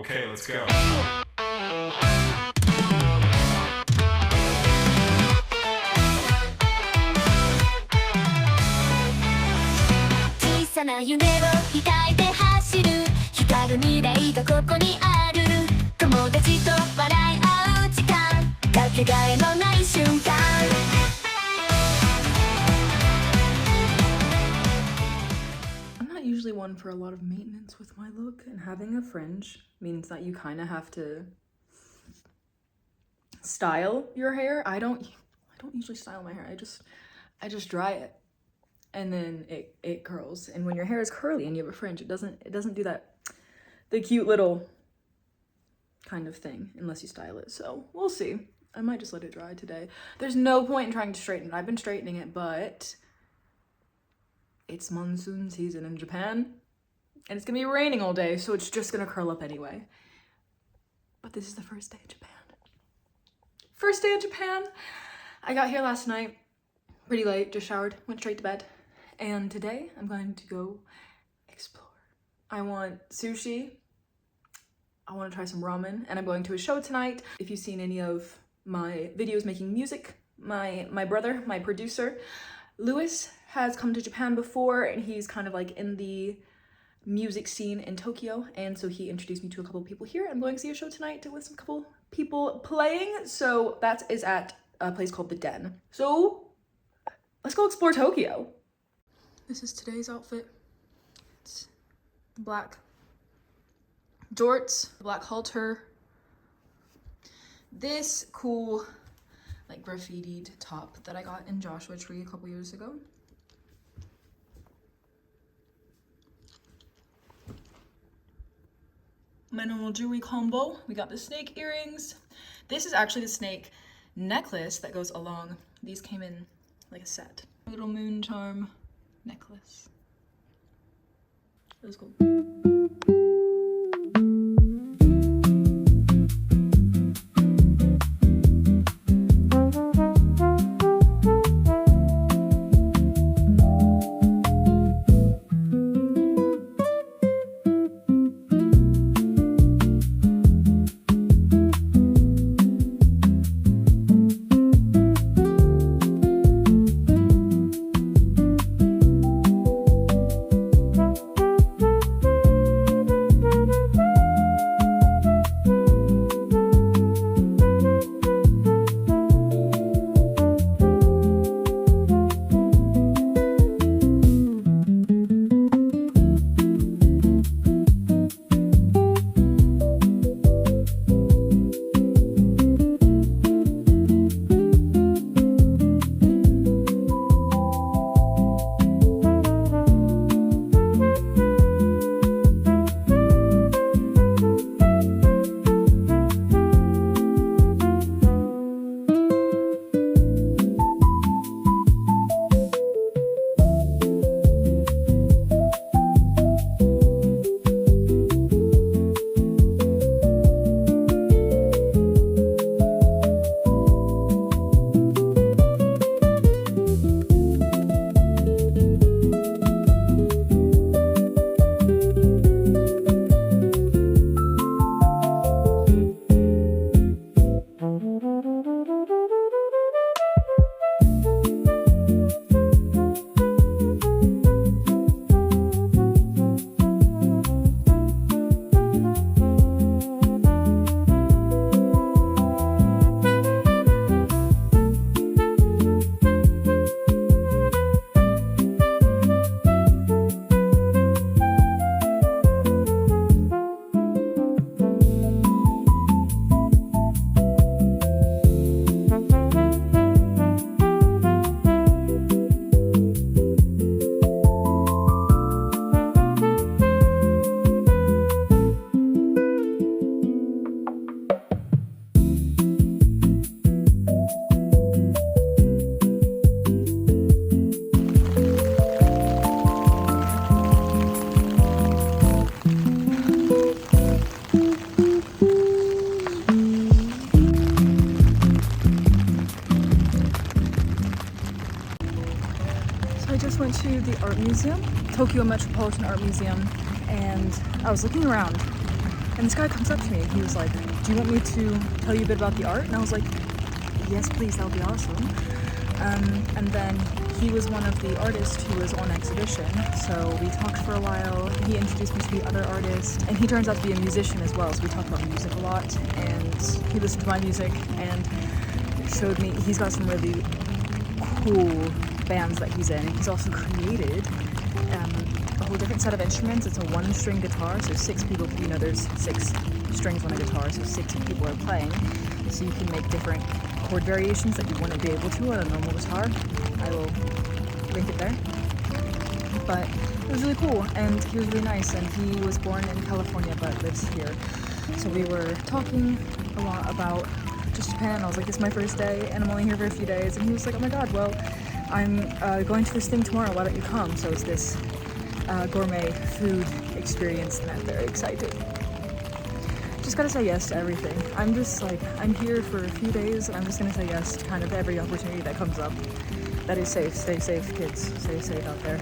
Okay, let's go. 小さな夢を抱いて走る光る未来がここにある友達と笑い合う時間かけがえのない瞬間 I'm not usually one for a lot of maintenance with my look, and having a fringe means that you kind of have to style your hair. I don't usually style my hair. I just dry it and then it curls. And when your hair is curly and you have a fringe, it doesn't do that the cute little kind of thing unless you style it. So we'll see. I might just let it dry today. There's no point in trying to straighten it. I've been straightening it, but it's monsoon season in Japan and it's gonna be raining all day, so it's just gonna curl up anyway. But this is the first day of Japan. First day of Japan. I got here last night pretty late, just showered, went straight to bed. And today I'm going to go explore. I want sushi, I want to try some ramen, and I'm going to a show tonight. If you've seen any of my videos making music, my brother, my producer, Lewis, has come to Japan before, and he's kind of like in the music scene in Tokyo, and so he introduced me to a couple of people here. I'm going to see a show tonight with some couple people playing, so that is at a place called The Den. So let's go explore Tokyo. This is today's outfit. It's black jorts, black halter, this cool like graffitied top that I got in Joshua Tree a couple years ago. My normal jewelry combo. We got the snake earrings. This is actually the snake necklace that goes along. These came in like a set. A little moon charm necklace. It was cool. went to the art museum, Tokyo Metropolitan Art Museum, and I was looking around And this guy comes up to me and he was like, do you want me to tell you a bit about the art? And I was like, yes, please, that would be awesome. And then he was one of the artists who was on exhibition, so we talked for a while. He introduced me to the other artist, and he turns out to be a musician as well, so we talked about music a lot, and he listened to my music and showed me, he's got some really cool bands that he's in. He's also created a whole different set of instruments. It's a one-string guitar, so 6 people, you know, there's 6 strings on a guitar, so 6 people are playing, so you can make different chord variations that you wouldn't be able to on a normal guitar. I will link it there. But it was really cool, and he was really nice, and he was born in California but lives here. So we were talking a lot about just Japan. I was like, this is my first day and I'm only here for a few days, and he was like, oh my god, well, I'm going to this thing tomorrow, why don't you come? So it's this gourmet food experience, and I'm very excited. Just gotta say yes to everything. I'm just like, I'm here for a few days and I'm just gonna say yes to kind of every opportunity that comes up that is safe. Stay safe, kids. Stay safe out there.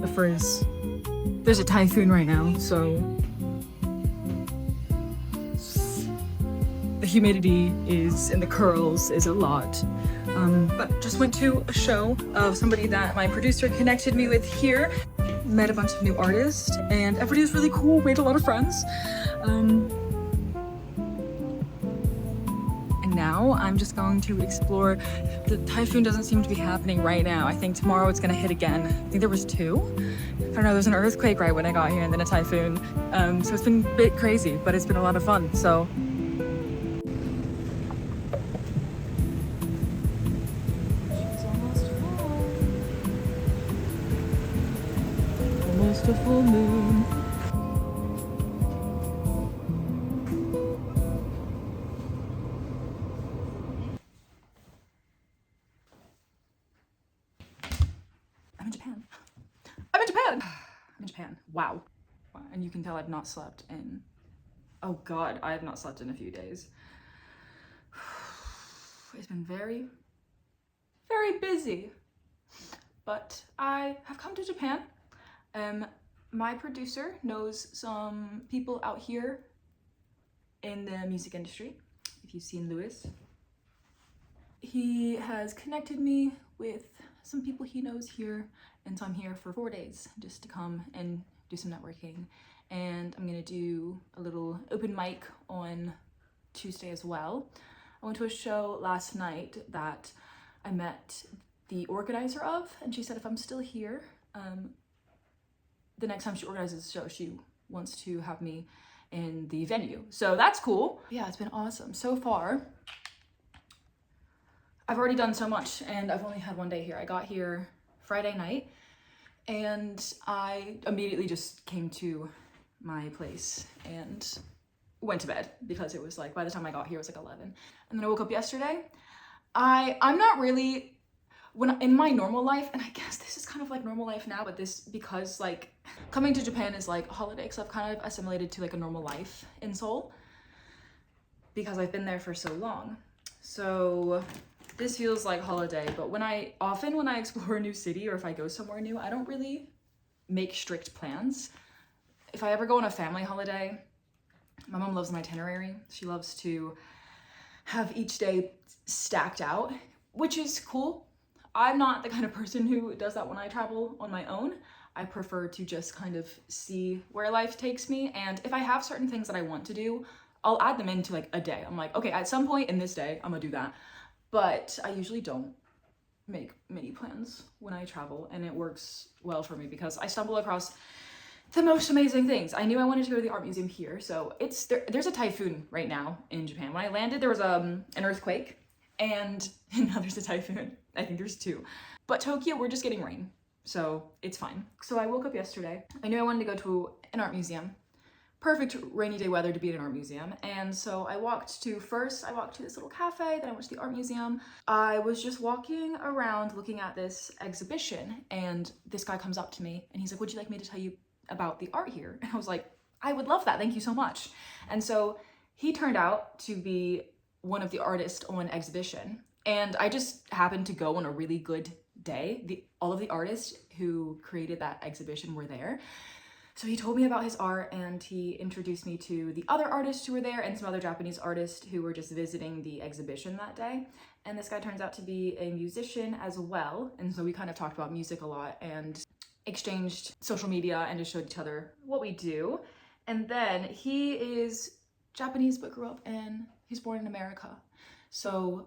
The frizz. There's a typhoon right now, so the humidity is, and the curls is a lot. But just went to a show of somebody that my producer connected me with here. Met a bunch of new artists, and everybody was really cool, made a lot of friends. And now I'm just going to explore. The typhoon doesn't seem to be happening right now. I think tomorrow it's gonna hit again. I think there was 2. I don't know, there's an earthquake right when I got here and then a typhoon. So it's been a bit crazy, but it's been a lot of fun, so. Almost a full moon. I'm in Japan. I'm in Japan. Wow. And you can tell I've not slept in, oh god, I have not slept in a few days. It's been very, very busy. But I have come to Japan. My producer knows some people out here in the music industry. If you've seen Lewis, he has connected me with some people he knows here, and so I'm here for 4 days just to come and do some networking. And I'm gonna do a little open mic on Tuesday as well. I went to a show last night that I met the organizer of, and she said if I'm still here, the next time she organizes a show, she wants to have me in the venue. So that's cool. Yeah, it's been awesome. So far, I've already done so much, and I've only had 1 day here. I got here Friday night, and I immediately just came to my place and went to bed because it was like, by the time I got here, it was like 11. And then I woke up yesterday. I'm not really, when in my normal life, and I guess this is kind of like normal life now, but this, because like coming to Japan is like a holiday, because I've kind of assimilated to like a normal life in Seoul because I've been there for so long. So this feels like holiday, but when I explore a new city or if I go somewhere new, I don't really make strict plans. If I ever go on a family holiday, my mom loves an itinerary. She loves to have each day stacked out. which is cool. I'm not the kind of person who does that when I travel on my own. I prefer to just kind of see where life takes me, and if I have certain things that I want to do, I'll add them into like a day. I'm like, okay, at some point in this day, I'm gonna do that. But I usually don't make many plans when I travel, and it works well for me because I stumble across the most amazing things. I knew I wanted to go to the art museum here, so there's a typhoon right now in Japan. When I landed, there was an earthquake, and now there's a typhoon. I think there's two. But Tokyo, we're just getting rain, so it's fine. So I woke up yesterday. I knew I wanted to go to an art museum. Perfect rainy day weather to be at an art museum. And so I walked to this little cafe, then I went to the art museum. I was just walking around looking at this exhibition, and this guy comes up to me and he's like, would you like me to tell you about the art here? And I was like, I would love that, thank you so much. And so he turned out to be one of the artists on exhibition, and I just happened to go on a really good day. All of the artists who created that exhibition were there. So he told me about his art, and he introduced me to the other artists who were there and some other Japanese artists who were just visiting the exhibition that day. And this guy turns out to be a musician as well. And so we kind of talked about music a lot and exchanged social media and just showed each other what we do. And then he is Japanese but he's born in America. So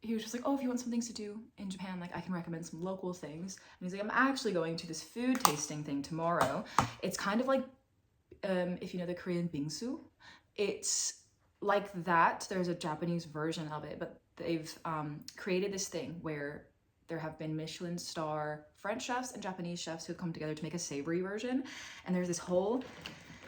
he was just like, oh, if you want some things to do in Japan, like I can recommend some local things. And he's like, I'm actually going to this food tasting thing tomorrow. It's kind of like, if you know the Korean bingsu, it's like that. There's a Japanese version of it, but they've created this thing where there have been Michelin star French chefs and Japanese chefs who have come together to make a savory version. And there's this whole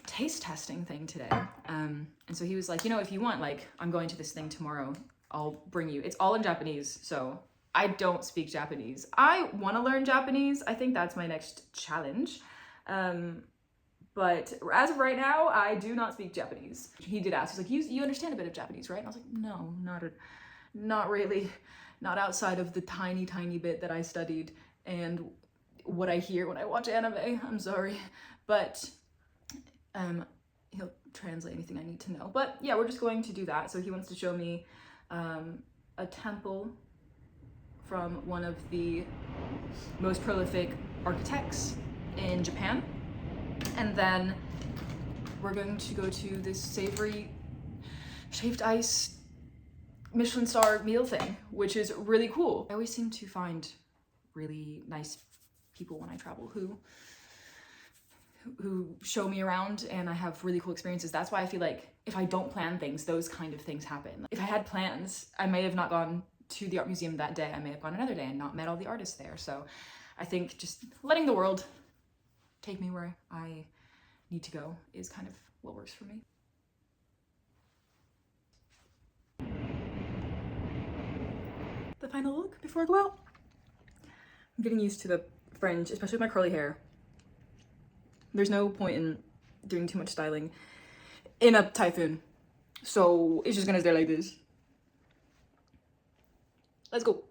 taste testing thing today. And so he was like, you know, if you want, like, I'm going to this thing tomorrow, I'll bring you. It's all in Japanese, so I don't speak Japanese. I want to learn Japanese. I think that's my next challenge. But as of right now, I do not speak Japanese. He did ask, he's like, you understand a bit of Japanese, right? And I was like, no, not really. Not outside of the tiny bit that I studied and what I hear when I watch anime. I'm sorry. But he'll translate anything I need to know. But yeah, we're just going to do that. So he wants to show me a temple from one of the most prolific architects in Japan. And then we're going to go to this savory shaved ice Michelin star meal thing, which is really cool. I always seem to find really nice people when I travel who show me around, and I have really cool experiences. That's why I feel like if I don't plan things, those kind of things happen. If I had plans, I may have not gone to the art museum that day. I may have gone another day and not met all the artists there. So I think just letting the world take me where I need to go is kind of what works for me. The final look before I go out. I'm getting used to the fringe, especially with my curly hair. There's no point in doing too much styling in a typhoon, so it's just gonna stay like this. Let's go.